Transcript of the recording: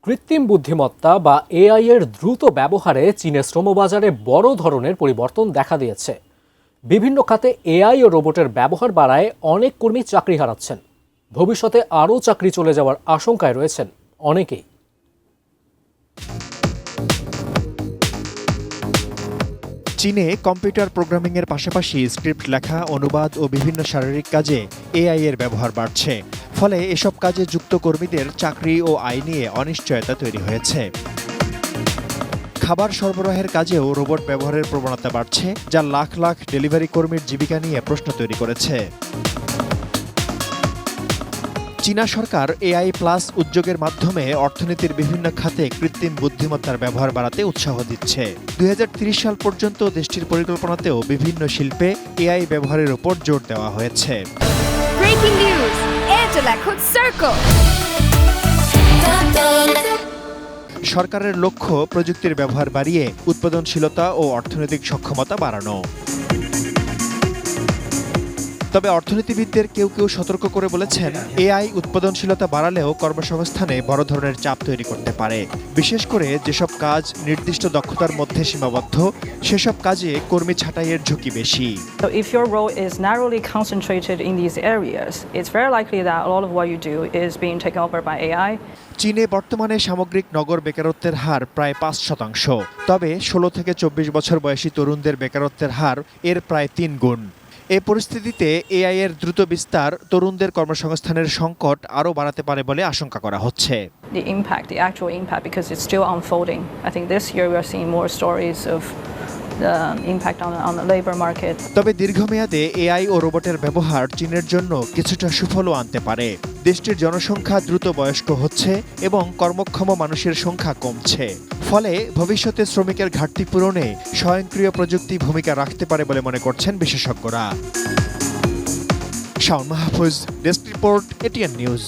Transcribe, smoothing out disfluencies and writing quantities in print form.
কৃত্রিম বুদ্ধিমত্তা বা এআই এর দ্রুত ব্যবহারে চীনের শ্রমবাজারে বড় ধরনের পরিবর্তন দেখা দিয়েছে। বিভিন্ন খাতে এআই ও রোবটের ব্যবহার বাড়ায় অনেক কর্মী চাকরি হারাচ্ছেন। ভবিষ্যতে আরও চাকরি চলে যাওয়ার আশঙ্কায় রয়েছেন অনেকেই। চীনে কম্পিউটার প্রোগ্রামিংয়ের পাশাপাশি স্ক্রিপ্ট লেখা, অনুবাদ ও বিভিন্ন শারীরিক কাজে এআই এর ব্যবহার বাড়ছে। ফলে এসব কাজে যুক্ত কর্মীদের চাকরি ও আয় নিয়ে অনিশ্চয়তা তৈরি হয়েছে। খাবার সরবরাহের কাজেও রোবট ব্যবহারের প্রবণতা বাড়ছে, যা লাখ লাখ ডেলিভারি কর্মীর জীবিকা নিয়ে প্রশ্ন তৈরি করেছে। চীনা সরকার এআই প্লাস উদ্যোগের মাধ্যমে অর্থনীতির বিভিন্ন খাতে কৃত্রিম বুদ্ধিমত্তার ব্যবহার বাড়াতে উৎসাহ দিচ্ছে। 2030 সাল পর্যন্ত দেশটির পরিকল্পনাতেও বিভিন্ন শিল্পে এআই ব্যবহারের উপর জোর দেওয়া হয়েছে। Breaking news, Angela Cook Circle. সরকারের লক্ষ্য প্রযুক্তির ব্যবহার বাড়িয়ে উৎপাদনশীলতা ও অর্থনৈতিক সক্ষমতা বাড়ানো। তবে অর্থনীতিবিদদের কেউ কেউ সতর্ক করে বলেছেন, এআই উৎপাদনশীলতা বাড়ালেও কর্মসংস্থানে বড় ধরনের চাপ তৈরি করতে পারে। বিশেষ করে যেসব কাজ নির্দিষ্ট দক্ষতার মধ্যে সীমাবদ্ধ, সেসব কাজে কর্মী ছাঁটাইয়ের ঝুঁকি বেশি। So if your role is narrowly concentrated in these areas, it's very likely that a lot of what you do is being taken over by AI. চীনে বর্তমানে সামগ্রিক নগর বেকারত্বের হার প্রায় 5%। তবে 16 থেকে 24 বছর বয়সী তরুণদের বেকারত্বের হার এর প্রায় 3 গুণ। এই পরিস্থিতিতে এআই এর দ্রুত বিস্তার তরুণদের কর্মসংস্থানের সংকট আরও বাড়াতে পারে বলে আশঙ্কা করা হচ্ছে। The actual impact, because it's still unfolding. I think this year we are seeing more stories of the impact on the labor market. তবে দীর্ঘমেয়াদে এআই ও রোবটের ব্যবহার চীনের জন্য কিছুটা সুফলও আনতে পারে। দেশটির জনসংখ্যা দ্রুত বয়স্ক হচ্ছে এবং কর্মক্ষম মানুষের সংখ্যা কমছে। ফলে ভবিষ্যতে শ্রমিকের ঘাটতি পূরণে স্বয়ংক্রিয় প্রযুক্তি ভূমিকা রাখতে পারে বলে মনে করছেন বিশেষজ্ঞরা। Shaon Mahfuz, desk report, ATN news.